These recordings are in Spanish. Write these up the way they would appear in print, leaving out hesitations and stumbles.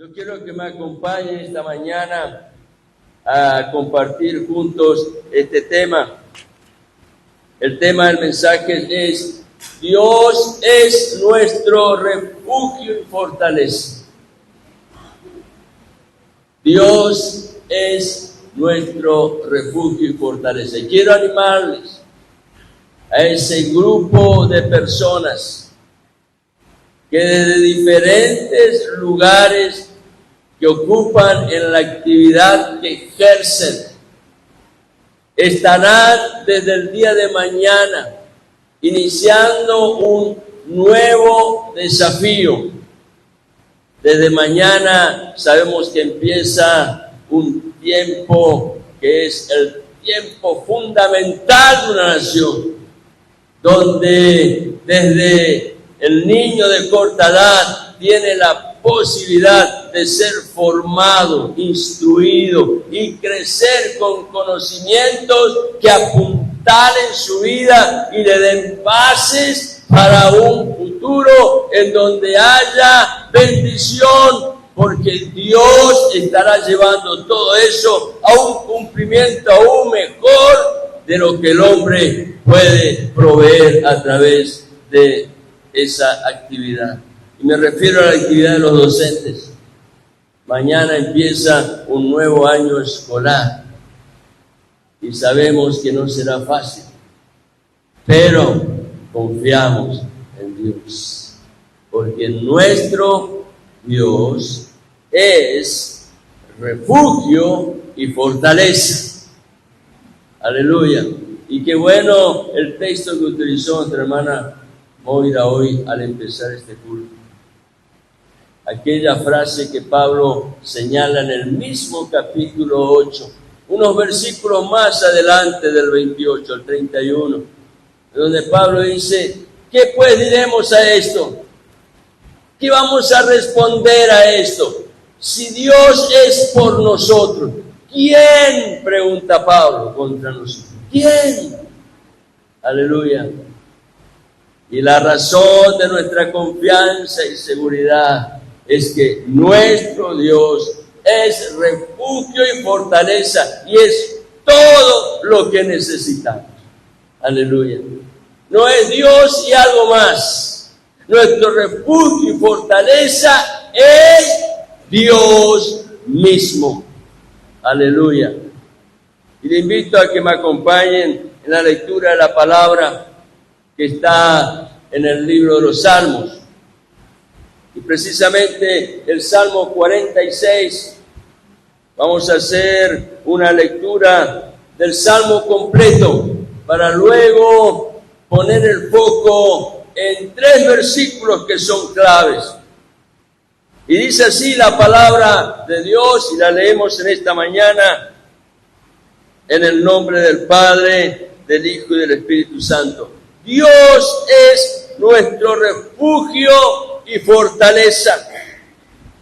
Yo quiero que me acompañen esta mañana a compartir juntos este tema. El tema del mensaje es: Dios es nuestro refugio y fortaleza. Dios es nuestro refugio y fortaleza. Y quiero animarles a ese grupo de personas que desde diferentes lugares que ocupan en la actividad que ejercen, estarán desde el día de mañana iniciando un nuevo desafío. Desde mañana sabemos que empieza un tiempo que es el tiempo fundamental de una nación, donde desde el niño de corta edad tiene la posibilidad de ser formado, instruido y crecer con conocimientos que apuntalen su vida y le den bases para un futuro en donde haya bendición, porque Dios estará llevando todo eso a un cumplimiento aún mejor de lo que el hombre puede proveer a través de esa actividad. Y me refiero a la actividad de los docentes. Mañana empieza un nuevo año escolar y sabemos que no será fácil, pero confiamos en Dios, porque nuestro Dios es refugio y fortaleza. Aleluya. Y qué bueno el texto que utilizó nuestra hermana Moira hoy al empezar este culto. Aquella frase que Pablo señala en el mismo capítulo 8, unos versículos más adelante del 28 al 31, donde Pablo dice: ¿qué pues diremos a esto? ¿Qué vamos a responder a esto? Si Dios es por nosotros, ¿quién? Pregunta Pablo, contra nosotros. ¿Quién? Aleluya. Y la razón de nuestra confianza y seguridad es que nuestro Dios es refugio y fortaleza y es todo lo que necesitamos. Aleluya. No es Dios y algo más. Nuestro refugio y fortaleza es Dios mismo. Aleluya. Y le invito a que me acompañen en la lectura de la palabra que está en el libro de los Salmos. Y precisamente el Salmo 46, vamos a hacer una lectura del Salmo completo para luego poner el foco en 3 versículos que son claves. Y dice así la palabra de Dios, y la leemos en esta mañana, en el nombre del Padre, del Hijo y del Espíritu Santo. Dios es nuestro refugio y fortaleza,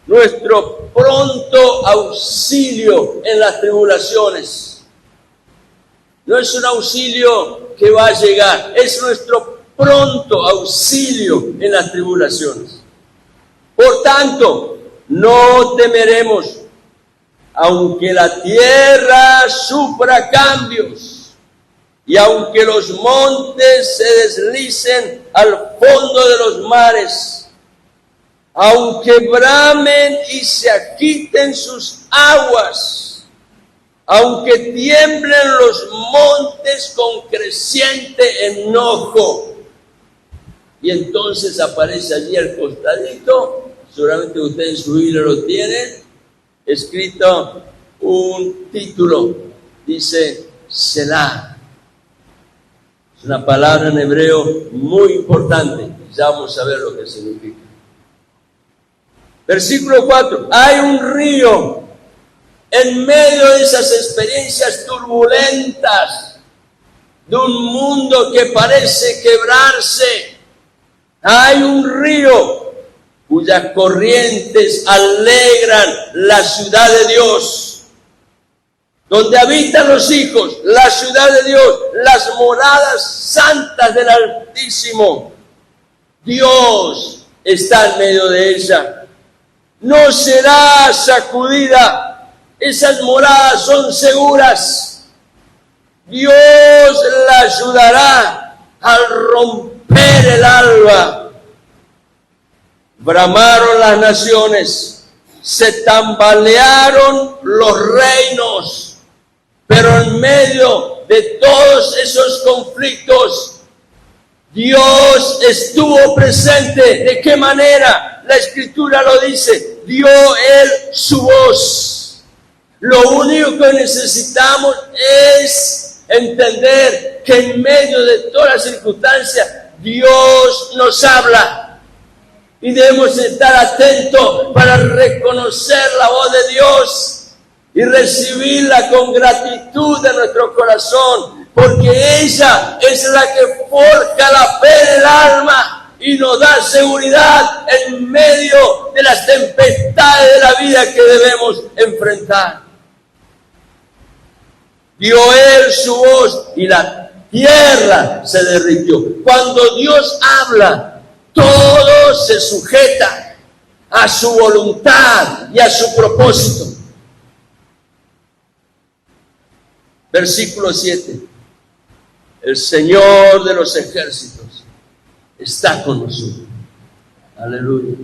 nuestro pronto auxilio en las tribulaciones. No es un auxilio que va a llegar, es nuestro pronto auxilio en las tribulaciones. Por tanto, no temeremos, aunque la tierra sufra cambios, y aunque los montes se deslicen al fondo de los mares, aunque bramen y se agiten sus aguas, aunque tiemblen los montes con creciente enojo. Y entonces aparece allí al costadito, seguramente usted en su Biblia lo tiene, escrito un título, dice Selah. Es una palabra en hebreo muy importante, ya vamos a ver lo que significa. Versículo 4, hay un río en medio de esas experiencias turbulentas, de un mundo que parece quebrarse. Hay un río cuyas corrientes alegran la ciudad de Dios, donde habitan los hijos, la ciudad de Dios, las moradas santas del Altísimo. Dios está en medio de ella. no será sacudida. Esas moradas son seguras. Dios la ayudará al romper el alba. Bramaron las naciones, se tambalearon los reinos, pero en medio de todos esos conflictos, Dios estuvo presente. ¿De qué manera? La Escritura lo dice, dio Él su voz. Lo único que necesitamos es entender que en medio de todas las circunstancias, Dios nos habla. Y debemos estar atentos para reconocer la voz de Dios y recibirla con gratitud de nuestro corazón, porque ella es la que forja la fe del alma y nos da seguridad en medio de las tempestades de la vida que debemos enfrentar. Dio Él su voz y la tierra se derritió. Cuando Dios habla, todo se sujeta a su voluntad y a su propósito. Versículo 7. El Señor de los ejércitos está con nosotros. Aleluya.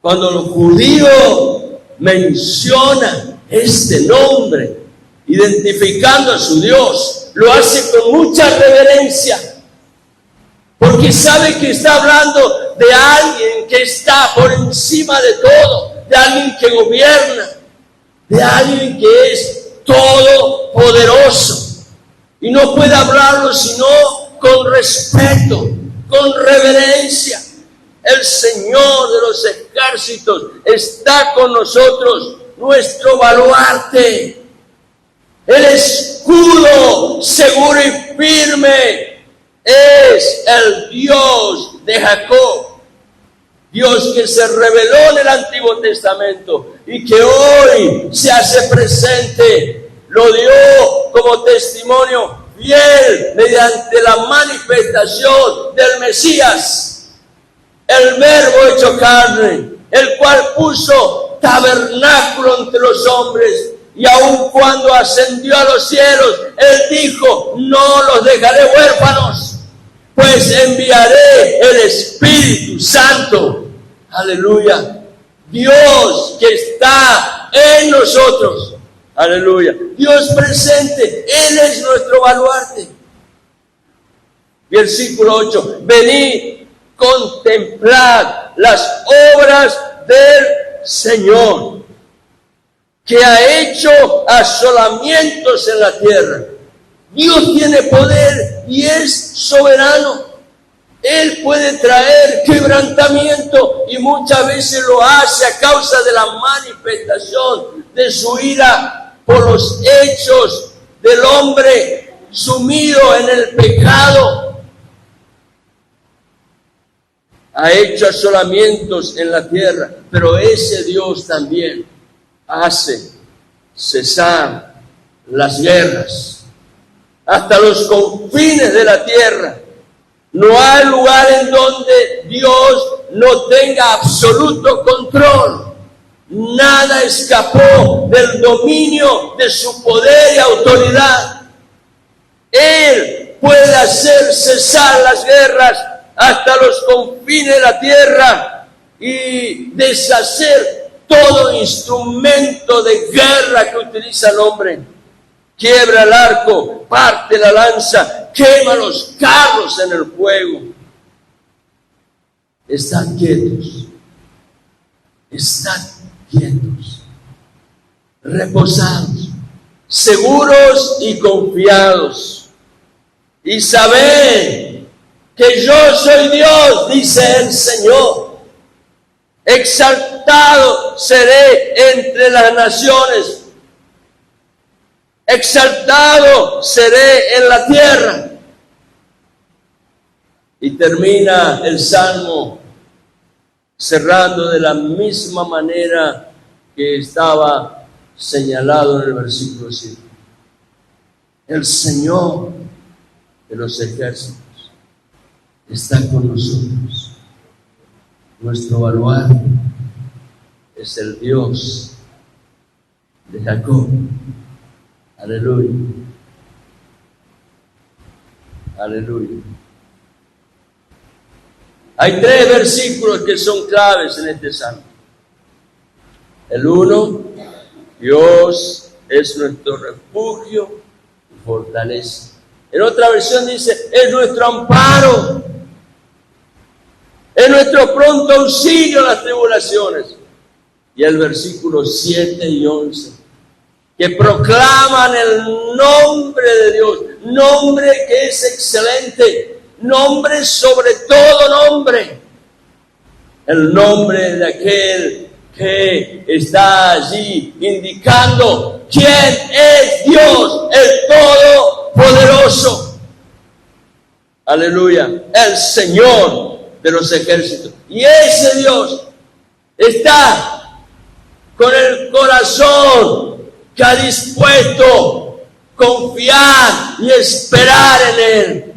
Cuando los judíos mencionan este nombre, identificando a su Dios, lo hace con mucha reverencia, porque sabe que está hablando de alguien que está por encima de todo, de alguien que gobierna, de alguien que es todopoderoso. Y no puede hablarlo sino con respeto, con reverencia. El Señor de los ejércitos está con nosotros, nuestro baluarte, el escudo seguro y firme. Es el Dios de Jacob, Dios que se reveló en el Antiguo Testamento y que hoy se hace presente. Lo dio como testimonio fiel mediante la manifestación del Mesías, el Verbo hecho carne, el cual puso tabernáculo entre los hombres. Y aun cuando ascendió a los cielos, Él dijo, no los dejaré huérfanos, pues enviaré el Espíritu Santo. Aleluya. Dios que está en nosotros. Aleluya. Dios presente. Él es nuestro baluarte. Versículo 8. Venid, contemplad las obras del Señor, que ha hecho asolamientos en la tierra. Dios tiene poder y es soberano. Él puede traer quebrantamiento y muchas veces lo hace a causa de la manifestación de su ira por los hechos del hombre sumido en el pecado. Ha hecho asolamientos en la tierra, pero ese Dios también hace cesar las guerras hasta los confines de la tierra. No hay lugar en donde Dios no tenga absoluto control. Nada escapó del dominio de su poder y autoridad. Él puede hacer cesar las guerras hasta los confines de la tierra y deshacer todo instrumento de guerra que utiliza el hombre. Quiebra el arco, parte la lanza, quema los carros en el fuego. Están quietos, reposados, seguros y confiados. Y saben que yo soy Dios, dice el Señor. Exaltado seré entre las naciones. Exaltado seré en la tierra. Y termina el Salmo cerrando de la misma manera que estaba señalado en el versículo 7. El Señor de los ejércitos está con nosotros, nuestro baluarte, es el Dios de Jacob. Aleluya. Aleluya. Hay 3 versículos que son claves en este salmo. El 1, Dios es nuestro refugio y fortaleza. En otra versión dice, es nuestro amparo, es nuestro pronto auxilio en las tribulaciones. Y el versículo 7 y 11, que proclaman el nombre de Dios, nombre que es excelente, nombre sobre todo nombre, el nombre de aquel que está allí indicando quién es Dios, el Todopoderoso. Aleluya, el Señor de los ejércitos. Y ese Dios está con el corazón que ha dispuesto confiar y esperar en Él,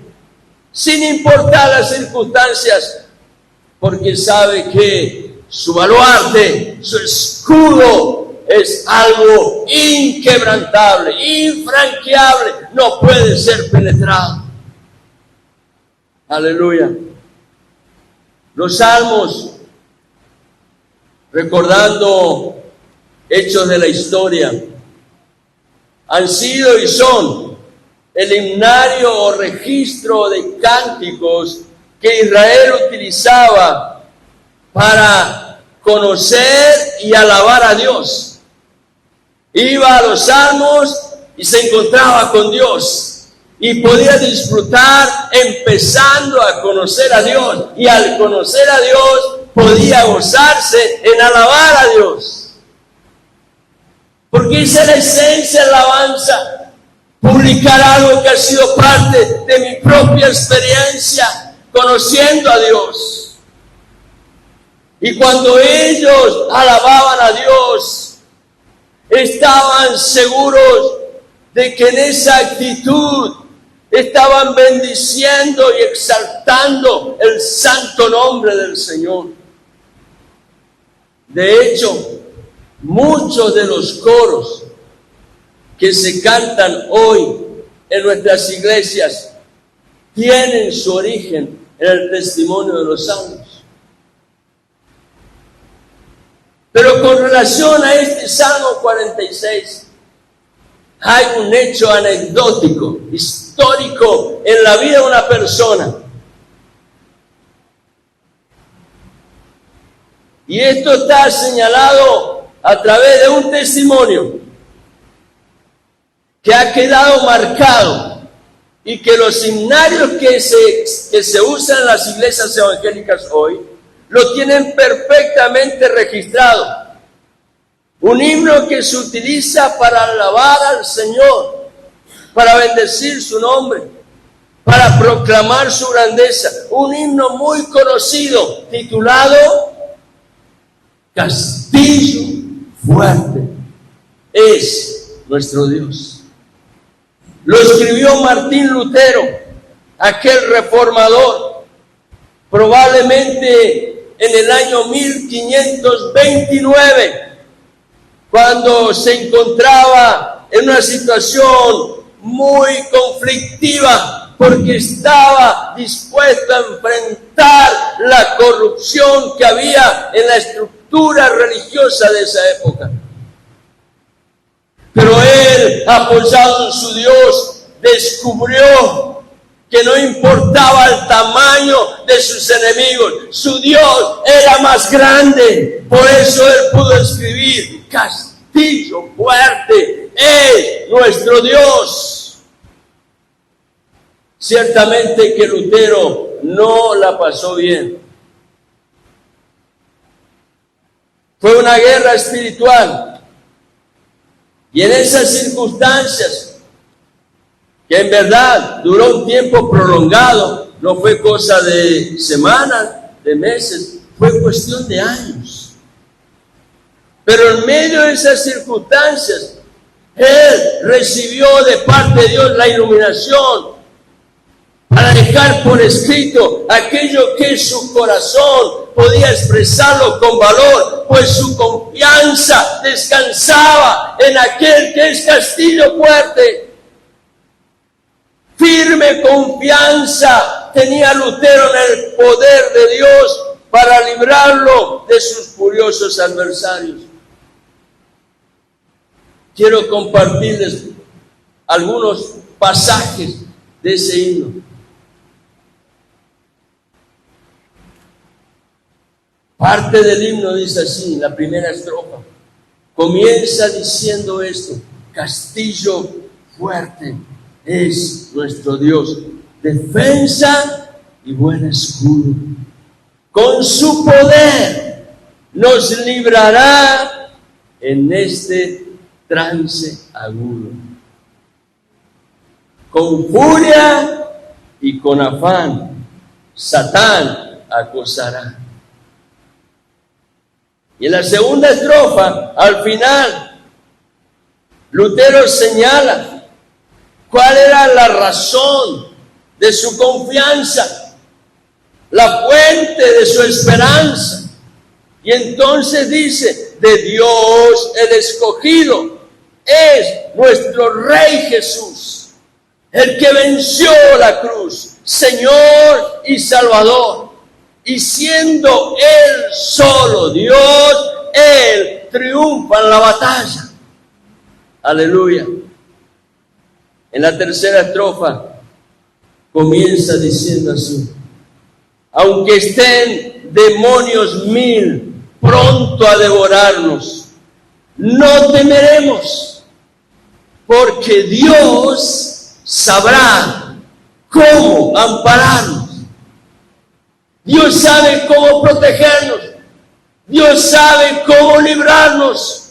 sin importar las circunstancias, porque sabe que su baluarte, su escudo es algo inquebrantable, infranqueable, no puede ser penetrado. Aleluya. Los salmos, recordando hechos de la historia, han sido y son el himnario o registro de cánticos que Israel utilizaba para conocer y alabar a Dios. Iba a los salmos y se encontraba con Dios y podía disfrutar empezando a conocer a Dios, y al conocer a Dios podía gozarse en alabar a Dios, porque esa es la esencia de la alabanza, publicar algo que ha sido parte de mi propia experiencia conociendo a Dios. Y cuando ellos alababan a Dios, estaban seguros de que en esa actitud estaban bendiciendo y exaltando el santo nombre del Señor. De hecho, muchos de los coros que se cantan hoy en nuestras iglesias tienen su origen en el testimonio de los salmos. Pero con relación a este Salmo 46, hay un hecho anecdótico, histórico en la vida de una persona. Y esto está señalado a través de un testimonio que ha quedado marcado, y que los himnarios que se usan en las iglesias evangélicas hoy lo tienen perfectamente registrado. Un himno que se utiliza para alabar al Señor, para bendecir su nombre, para proclamar su grandeza. Un himno muy conocido, titulado Castillo Fuerte es nuestro Dios. Lo escribió Martín Lutero, aquel reformador, probablemente en el año 1529, cuando se encontraba en una situación muy conflictiva, porque estaba dispuesto a enfrentar la corrupción que había en la estructura religiosa de esa época. Pero él, apoyado en su Dios, descubrió que no importaba el tamaño de sus enemigos, su Dios era más grande. Por eso él pudo escribir: Castillo fuerte es nuestro Dios. Ciertamente que Lutero no la pasó bien. Fue una guerra espiritual. Y en esas circunstancias, que en verdad duró un tiempo prolongado, no fue cosa de semanas, de meses, fue cuestión de años. Pero en medio de esas circunstancias, él recibió de parte de Dios la iluminación para dejar por escrito aquello que su corazón podía expresarlo con valor, pues su confianza descansaba en aquel que es castillo fuerte. Firme confianza tenía Lutero en el poder de Dios para librarlo de sus furiosos adversarios. Quiero compartirles algunos pasajes de ese himno. Parte del himno dice así, la primera estrofa. Comienza diciendo esto: castillo fuerte es nuestro Dios, defensa y buen escudo. Con su poder nos librará en este trance agudo. Con furia y con afán, Satán acosará. Y en la segunda estrofa, al final, Lutero señala cuál era la razón de su confianza, la fuente de su esperanza. Y entonces dice: de Dios el escogido es nuestro Rey Jesús, el que venció la cruz, Señor y Salvador. Y siendo Él solo Dios, Él triunfa en la batalla. Aleluya. En la tercera estrofa comienza diciendo así: aunque estén demonios 1000 pronto a devorarnos, no temeremos, porque Dios sabrá cómo ampararnos. Dios sabe cómo protegernos. Dios sabe cómo librarnos.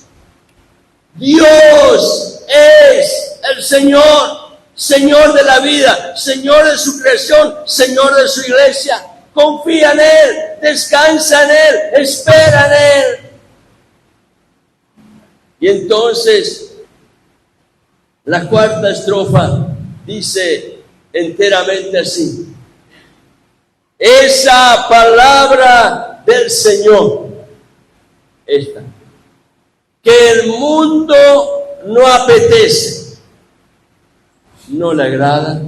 Dios es el Señor, Señor de la vida, Señor de su creación, Señor de su iglesia. Confía en Él, descansa en Él, espera en Él. Y entonces, la cuarta estrofa dice enteramente así: esa palabra del Señor, esta, que el mundo no apetece, no le agrada,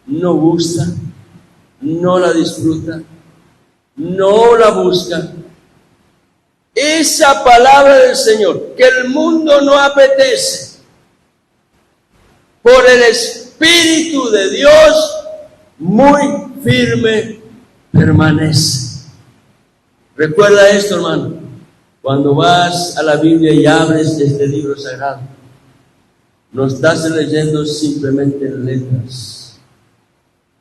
no gusta, no la disfruta, no la busca. Esa palabra del Señor, que el mundo no apetece, por el Espíritu de Dios, muy firme permanece. Recuerda esto, hermano, cuando vas a la Biblia y abres este libro sagrado, no estás leyendo simplemente letras.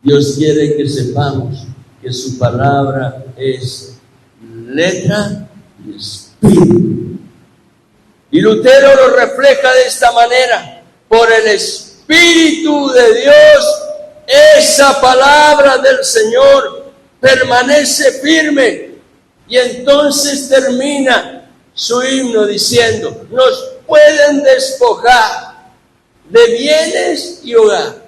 Dios quiere que sepamos que su palabra es letra y espíritu. Y Lutero lo refleja de esta manera: por el Espíritu de Dios, esa palabra del Señor permanece firme. Y entonces termina su himno diciendo: nos pueden despojar de bienes y hogar.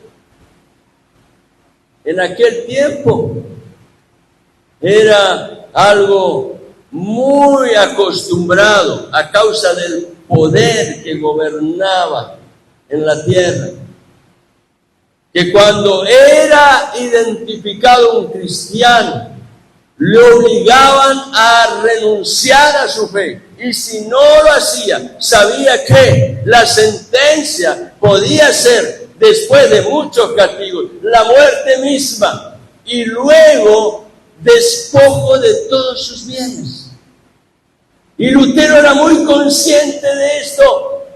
En aquel tiempo era algo muy acostumbrado a causa del poder que gobernaba en la tierra, que cuando era identificado un cristiano, le obligaban a renunciar a su fe. Y si no lo hacía, sabía que la sentencia podía ser, después de muchos castigos, la muerte misma, y luego despojo de todos sus bienes. Y Lutero era muy consciente de esto,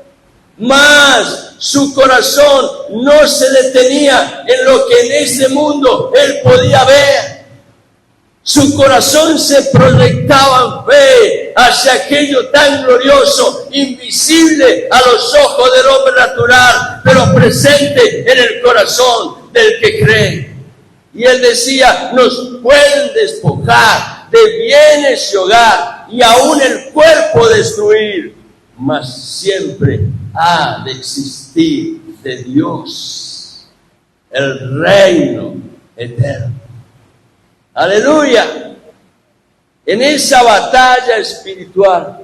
mas su corazón no se detenía en lo que en este mundo él podía ver. Su corazón se proyectaba en fe hacia aquello tan glorioso, invisible a los ojos del hombre natural, pero presente en el corazón del que cree. Y él decía: nos pueden despojar de bienes y hogar, y aún el cuerpo destruir, mas siempre ha de existir de Dios. el reino eterno. Aleluya. En esa batalla espiritual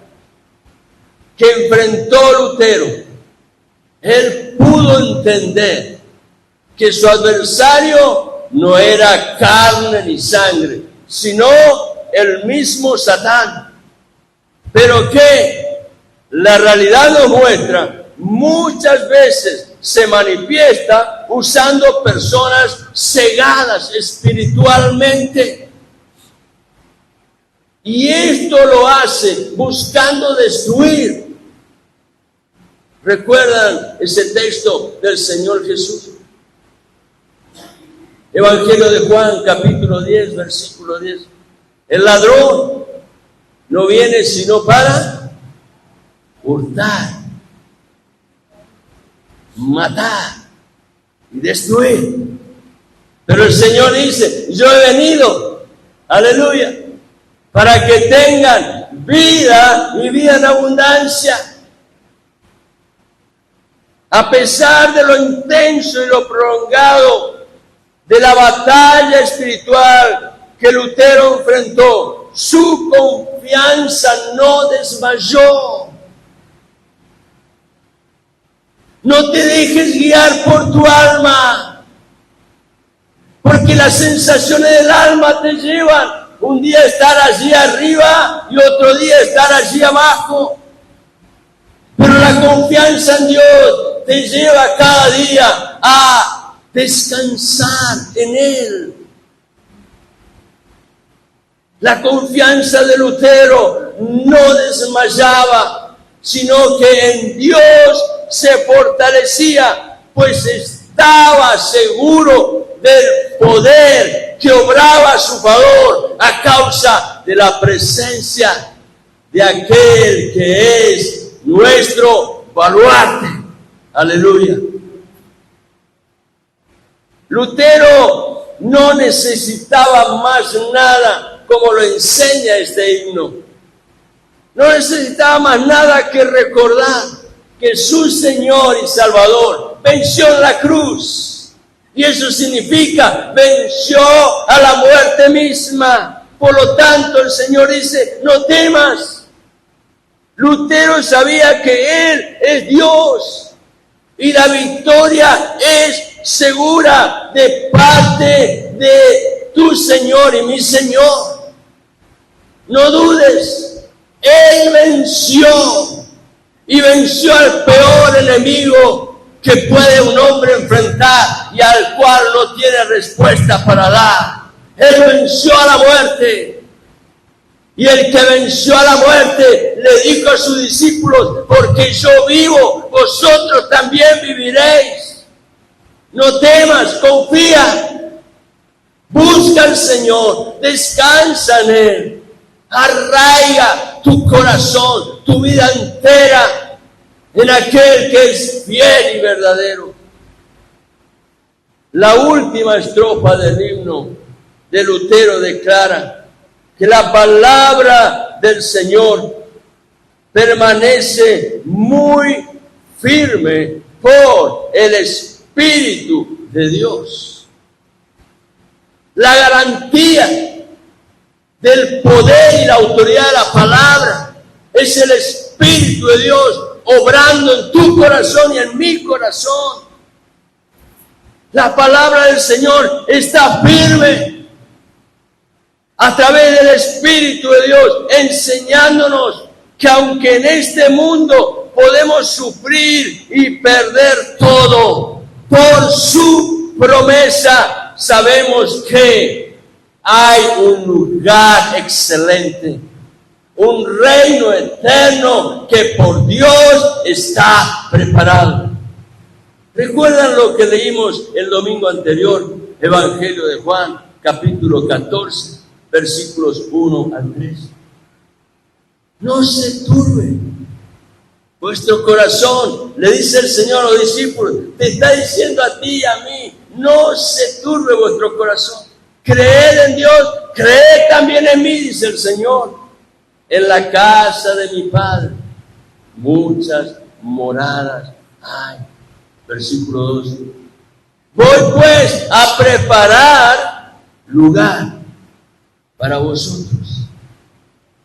que enfrentó Lutero, él pudo entender que su adversario no era carne ni sangre, sino el mismo Satán. Pero que la realidad nos muestra, muchas veces se manifiesta usando personas cegadas espiritualmente. Y esto lo hace buscando destruir. ¿Recuerdan ese texto del Señor Jesús? Evangelio de Juan, capítulo 10, versículo 10. El ladrón no viene sino para hurtar, matar y destruir. Pero el Señor dice, yo he venido, aleluya, para que tengan vida y vida en abundancia. A pesar de lo intenso y lo prolongado de la batalla espiritual que Lutero enfrentó, su confianza no desmayó. No te dejes guiar por tu alma, porque las sensaciones del alma te llevan un día a estar allí arriba y otro día a estar allí abajo. Pero la confianza en Dios te lleva cada día a descansar en Él. La confianza de Lutero no desmayaba, sino que en Dios se fortalecía, pues estaba seguro del poder que obraba a su favor a causa de la presencia de aquel que es nuestro baluarte. Aleluya. Lutero no necesitaba más nada, como lo enseña este himno. No necesitaba más nada que recordar que su Señor y Salvador venció en la cruz. Y eso significa, venció a la muerte misma. Por lo tanto, el Señor dice, no temas. Lutero sabía que Él es Dios y la victoria es segura de parte de tu Señor y mi Señor. No dudes, Él venció y venció al peor enemigo que puede un hombre enfrentar y al cual no tiene respuesta para dar. Él venció a la muerte. Y el que venció a la muerte le dijo a sus discípulos, porque yo vivo, vosotros también viviréis. No temas, confía. Busca al Señor, descansa en Él. Arraiga tu corazón, tu vida entera en aquel que es fiel y verdadero. La última estrofa del himno de Lutero declara que la palabra del Señor permanece muy firme por el Espíritu de Dios. La garantía del poder y la autoridad de la palabra es el Espíritu de Dios obrando en tu corazón y en mi corazón. La palabra del Señor está firme a través del Espíritu de Dios, enseñándonos que aunque en este mundo podemos sufrir y perder todo, por su promesa sabemos que hay un lugar excelente, un reino eterno que por Dios está preparado. ¿Recuerdan lo que leímos el domingo anterior? Evangelio de Juan, capítulo 14. Versículos 1 al 3. No se turbe vuestro corazón, le dice el Señor a los discípulos, te está diciendo a ti y a mí, no se turbe vuestro corazón. Creed en Dios, creed también en mí, dice el Señor. En la casa de mi Padre muchas moradas hay. Versículo 2. Voy pues a preparar lugar para vosotros.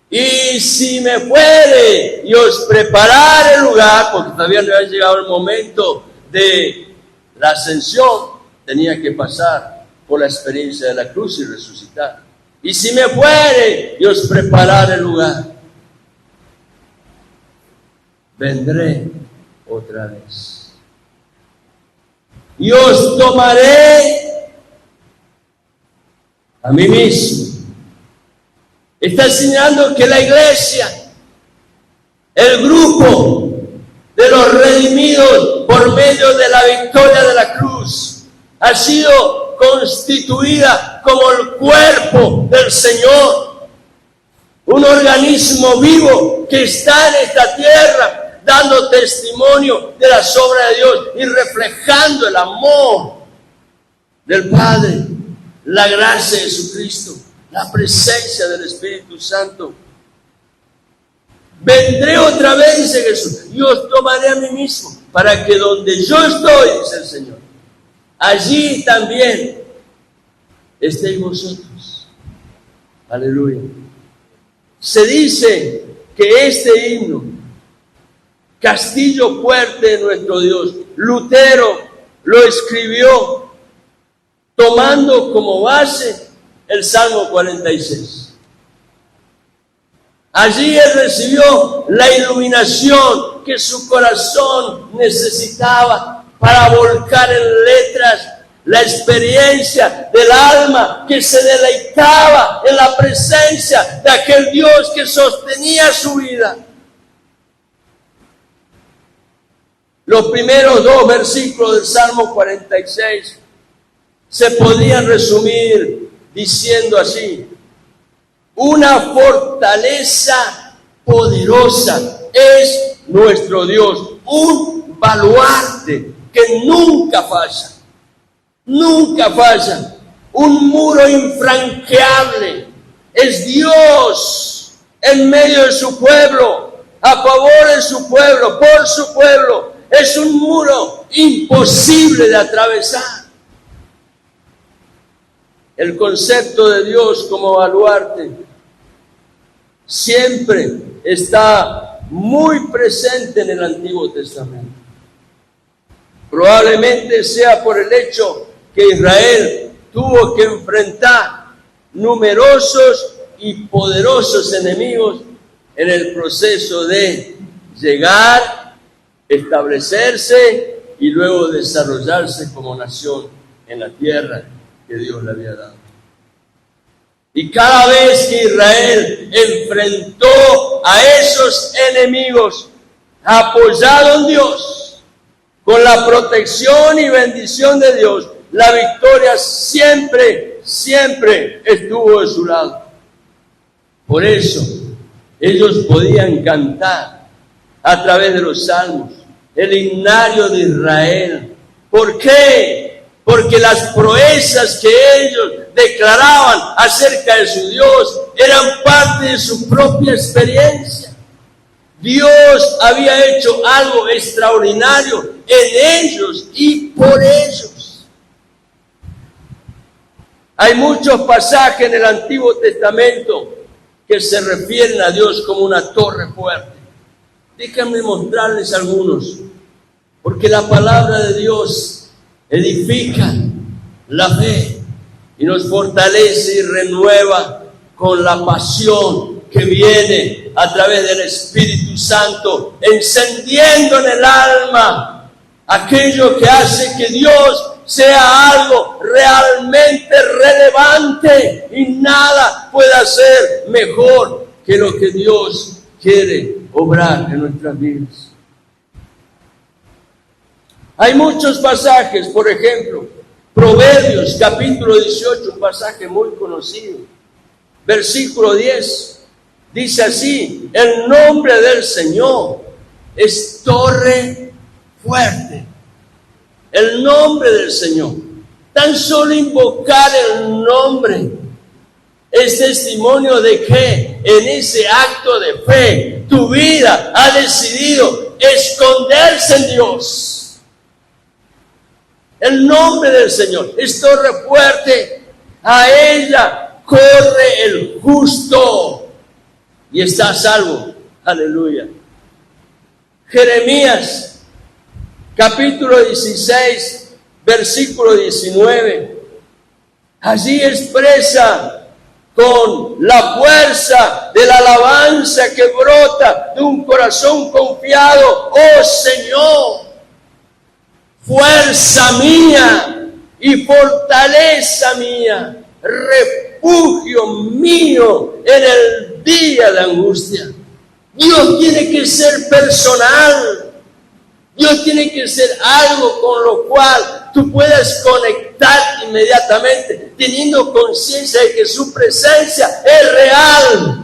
Y si me fuere y os preparar el lugar, porque todavía no había llegado el momento de la ascensión, tenía que pasar por la experiencia de la cruz y resucitar. Y si me fuere y os preparar el lugar, vendré otra vez. Y os tomaré a mí mismo. Está enseñando que la iglesia, el grupo de los redimidos por medio de la victoria de la cruz, ha sido constituida como el cuerpo del Señor, un organismo vivo que está en esta tierra dando testimonio de las obras de Dios y reflejando el amor del Padre, la gracia de Jesucristo, la presencia del Espíritu Santo. Vendré otra vez, dice Jesús, y os tomaré a mí mismo, para que donde yo estoy, dice el Señor, allí también estéis vosotros. Aleluya. Se dice que este himno, Castillo fuerte de nuestro Dios, Lutero lo escribió tomando como base el Salmo 46. Allí él recibió la iluminación que su corazón necesitaba para volcar en letras la experiencia del alma que se deleitaba en la presencia de aquel Dios que sostenía su vida. Los primeros 2 versículos del Salmo 46 se podían resumir diciendo así: una fortaleza poderosa es nuestro Dios, un baluarte que nunca falla, un muro infranqueable. Es Dios en medio de su pueblo, a favor de su pueblo, por su pueblo. Es un muro imposible de atravesar. El concepto de Dios como baluarte siempre está muy presente en el Antiguo Testamento. Probablemente sea por el hecho que Israel tuvo que enfrentar numerosos y poderosos enemigos en el proceso de llegar, establecerse y luego desarrollarse como nación en la tierra que Dios le había dado. Y cada vez que Israel enfrentó a esos enemigos, apoyado en Dios, con la protección y bendición de Dios, la victoria siempre estuvo de su lado. Por eso, ellos podían cantar a través de los salmos el himnario de Israel. ¿Por qué? Porque las proezas que ellos declaraban acerca de su Dios eran parte de su propia experiencia. Dios había hecho algo extraordinario en ellos y por ellos. Hay muchos pasajes en el Antiguo Testamento que se refieren a Dios como una torre fuerte. Déjenme mostrarles algunos, porque la palabra de Dios edifica la fe y nos fortalece y renueva con la pasión que viene a través del Espíritu Santo, encendiendo en el alma aquello que hace que Dios sea algo realmente relevante, y nada puede ser mejor que lo que Dios quiere obrar en nuestras vidas. Hay muchos pasajes, por ejemplo, Proverbios capítulo 18, un pasaje muy conocido, versículo 10, dice así: el nombre del Señor es torre fuerte. El nombre del Señor, tan solo invocar el nombre es testimonio de que en ese acto de fe tu vida ha decidido esconderse en Dios. El nombre del Señor es torre fuerte. A ella corre el justo y está a salvo. Aleluya. Jeremías, capítulo 16, versículo 19. Allí expresa con la fuerza de la alabanza que brota de un corazón confiado: oh Señor, fuerza mía y fortaleza mía, refugio mío en el día de angustia. Dios tiene que ser personal. Dios tiene que ser algo con lo cual tú puedas conectar inmediatamente, teniendo conciencia de que su presencia es real.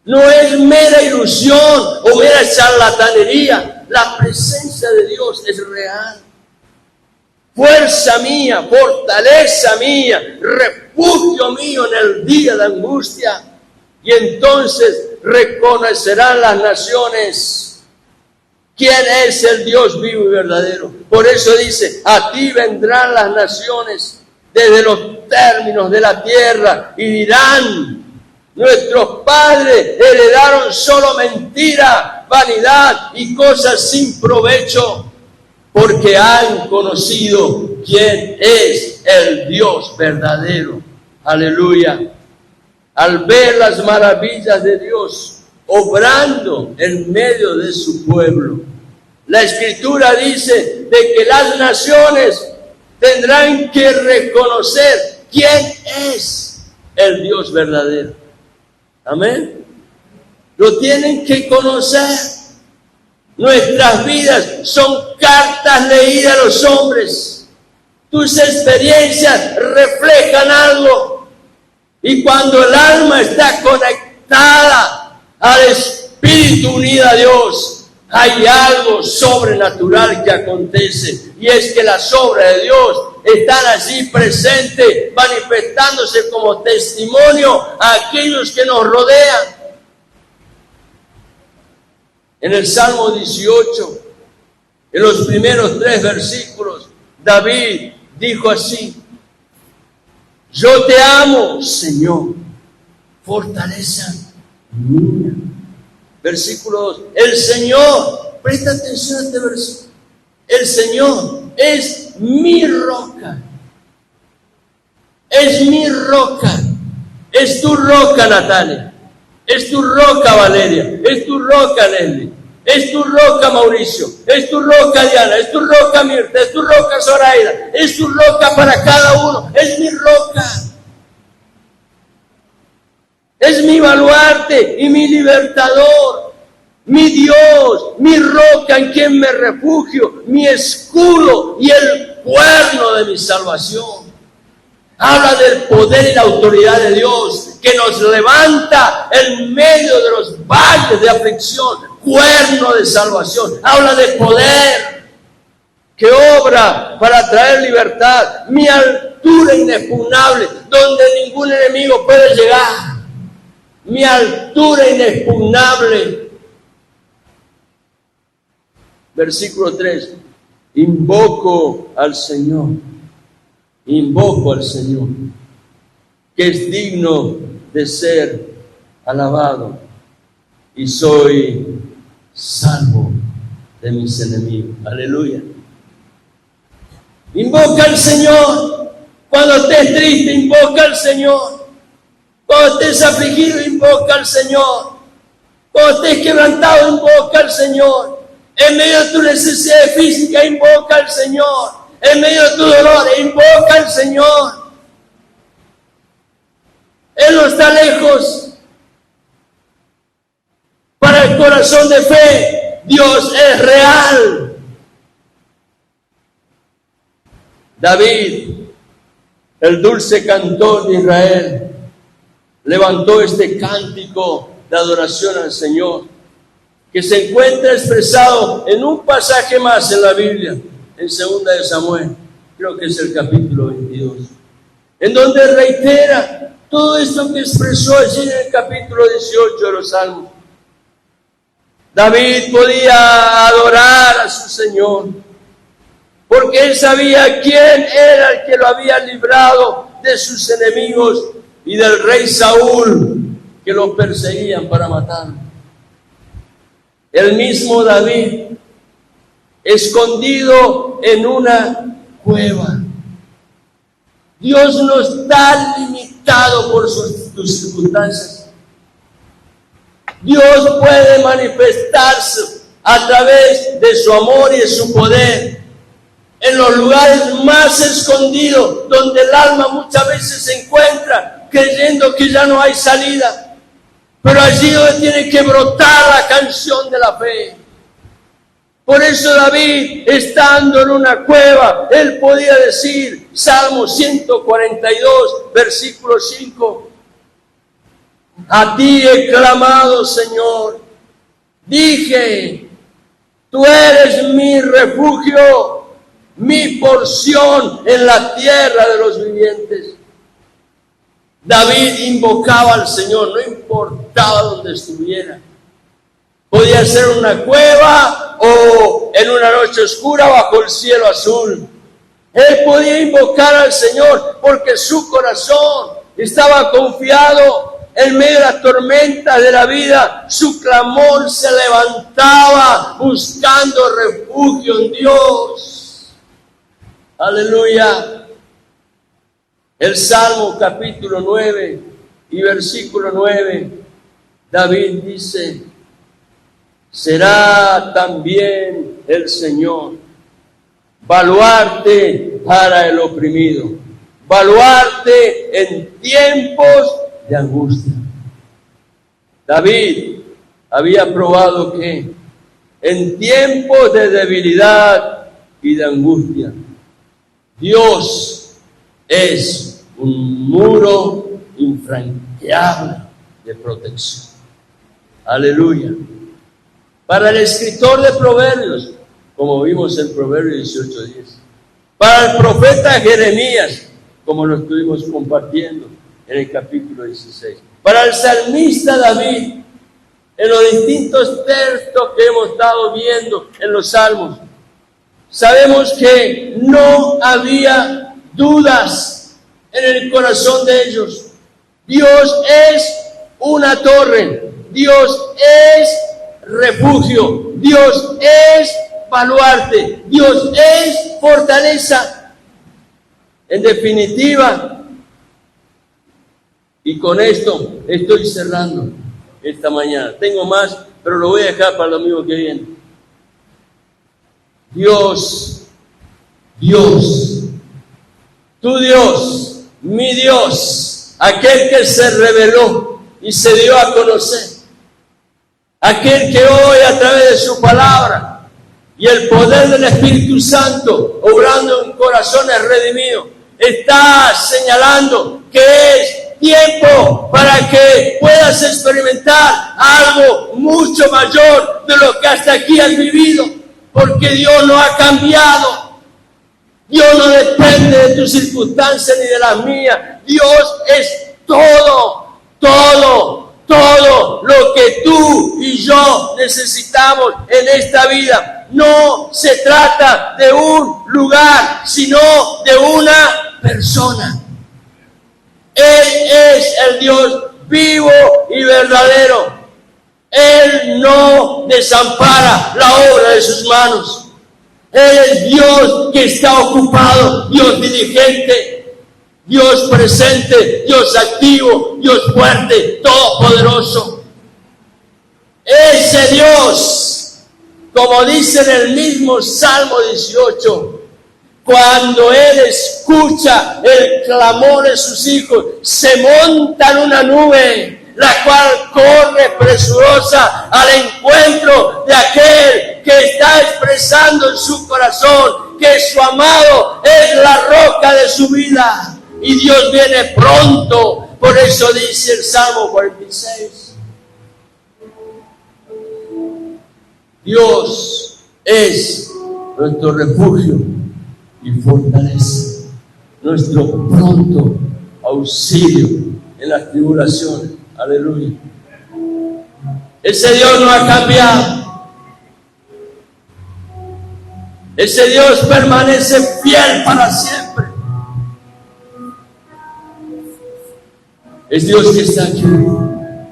No es mera ilusión o mera charlatanería. La presencia de Dios es real. Fuerza mía, fortaleza mía, refugio mío en el día de angustia. Y entonces reconocerán las naciones quién es el Dios vivo y verdadero. Por eso dice: a ti vendrán las naciones desde los términos de la tierra y dirán: nuestros padres heredaron solo mentira, vanidad y cosas sin provecho, porque han conocido quién es el Dios verdadero. Aleluya. Al ver las maravillas de Dios obrando en medio de su pueblo, la Escritura dice de que las naciones tendrán que reconocer quién es el Dios verdadero. Amén. Lo tienen que conocer. Nuestras vidas son cartas leídas a los hombres. Tus experiencias reflejan algo. Y cuando el alma está conectada al Espíritu, unida a Dios, hay algo sobrenatural que acontece. Y es que las obras de Dios están allí presentes, manifestándose como testimonio a aquellos que nos rodean. En el Salmo 18, en los primeros 3 versículos, David dijo así: yo te amo, Señor, fortaleza mía. Versículo 2, el Señor, presta atención a este versículo, el Señor es mi roca. Es mi roca. Es tu roca, Natalia. Es tu roca, Valeria. Es tu roca, Nelly. Es tu roca, Mauricio. Es tu roca, Diana. Es tu roca, Mirta. Es tu roca, Zoraida. Es tu roca para cada uno. Es mi roca. Es mi baluarte y mi libertador. Mi Dios, mi roca en quien me refugio. Mi escudo y el cuerno de mi salvación. Habla del poder y la autoridad de Dios que nos levanta en medio de los valles de aflicción, cuerno de salvación. Habla de poder que obra para traer libertad, mi altura inexpugnable, donde ningún enemigo puede llegar. Mi altura inexpugnable. Versículo 3. Invoco al Señor, que es digno de ser alabado, y soy salvo de mis enemigos. Aleluya. Invoca al Señor. Cuando estés triste, invoca al Señor. Cuando estés afligido, invoca al Señor. Cuando estés quebrantado, invoca al Señor. En medio de tu necesidad física, invoca al Señor. En medio de tu dolor, invoca al Señor. Él no está lejos. Para el corazón de fe, Dios es real. David, el dulce cantor de Israel, levantó este cántico de adoración al Señor, que se encuentra expresado en un pasaje más en la Biblia, en 2 de Samuel, creo que es el capítulo 22, en donde reitera todo esto que expresó allí en el capítulo 18 de los Salmos. David podía adorar a su Señor porque él sabía quién era el que lo había librado de sus enemigos y del rey Saúl, que lo perseguían para matarlo. El mismo David, escondido en una cueva. Dios no está limitado por tus circunstancias. Dios puede manifestarse a través de su amor y de su poder en los lugares más escondidos, donde el alma muchas veces se encuentra creyendo que ya no hay salida, pero allí donde tiene que brotar la canción de la fe. Por eso David, estando en una cueva, él podía decir, Salmo 142, versículo 5, a ti he clamado, Señor, dije, tú eres mi refugio, mi porción en la tierra de los vivientes. David invocaba al Señor, no importaba dónde estuviera. Podía ser una cueva o en una noche oscura bajo el cielo azul. Él podía invocar al Señor porque su corazón estaba confiado. En medio de la tormenta de la vida, su clamor se levantaba buscando refugio en Dios. Aleluya. El Salmo capítulo 9 y versículo 9, David dice, será también el Señor baluarte para el oprimido, baluarte en tiempos de angustia. David había probado que en tiempos de debilidad y de angustia, Dios es un muro infranqueable de protección. Aleluya. Para el escritor de Proverbios, como vimos en Proverbios 18:10. Para el profeta Jeremías, como lo estuvimos compartiendo en el capítulo 16. Para el salmista David, en los distintos textos que hemos estado viendo en los salmos, sabemos que no había dudas en el corazón de ellos. Dios es una torre, Dios es refugio, Dios es baluarte, Dios es fortaleza. En definitiva, y con esto estoy cerrando esta mañana. Tengo más, pero lo voy a dejar para el domingo que viene. Dios, tu Dios, mi Dios, aquel que se reveló y se dio a conocer, aquel que hoy a través de su palabra y el poder del Espíritu Santo, obrando en corazones redimidos, está señalando que es tiempo para que puedas experimentar algo mucho mayor de lo que hasta aquí has vivido, porque Dios no ha cambiado. Dios no depende de tus circunstancias ni de las mías. Dios es todo lo que tú y yo necesitamos en esta vida. No se trata de un lugar, sino de una persona. Él es el Dios vivo y verdadero. Él no desampara la obra de sus manos. Él es Dios que está ocupado, Dios diligente, Dios presente, Dios activo, Dios fuerte, todopoderoso. Ese Dios, como dice en el mismo Salmo 18, cuando Él escucha el clamor de sus hijos, se monta en una nube, la cual corre presurosa al encuentro de aquel que está expresando en su corazón que su amado es la roca de su vida. Y Dios viene pronto. Por eso dice el Salmo 46. Dios es nuestro refugio y fortaleza, nuestro pronto auxilio en las tribulaciones. Aleluya. Ese Dios no ha cambiado. Ese Dios permanece fiel para siempre. Es Dios que está aquí.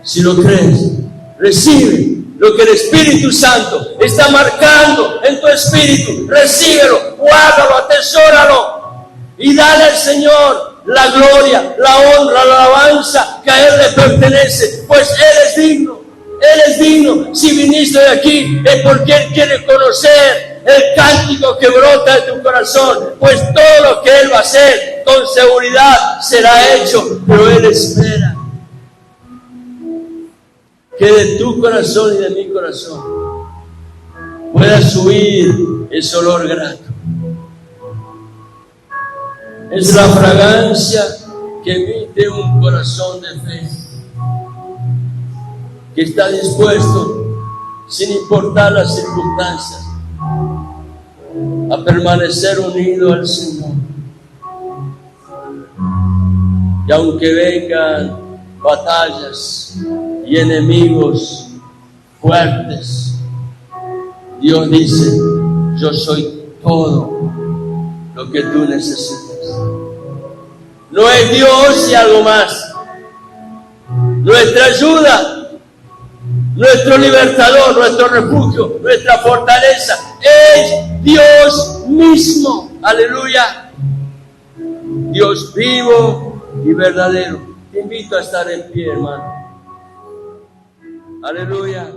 Si lo crees, recibe lo que el Espíritu Santo está marcando en tu espíritu. Recíbelo, guárdalo, atesóralo y dale al Señor la gloria, la honra, la alabanza que a Él le pertenece, pues Él es digno. Él es digno. Si viniste de aquí es porque Él quiere conocer el cántico que brota de tu corazón, pues todo lo que Él va a hacer con seguridad será hecho, pero Él espera que de tu corazón y de mi corazón pueda subir ese olor grato. Es la fragancia que emite un corazón de fe, que está dispuesto, sin importar las circunstancias, a permanecer unido al Señor. Y aunque vengan batallas y enemigos fuertes, Dios dice: yo soy todo lo que tú necesitas. No es Dios y algo más. Nuestra ayuda, nuestro libertador, nuestro refugio, nuestra fortaleza es Dios mismo. Aleluya. Dios vivo y verdadero. Te invito a estar en pie, hermano. Aleluya.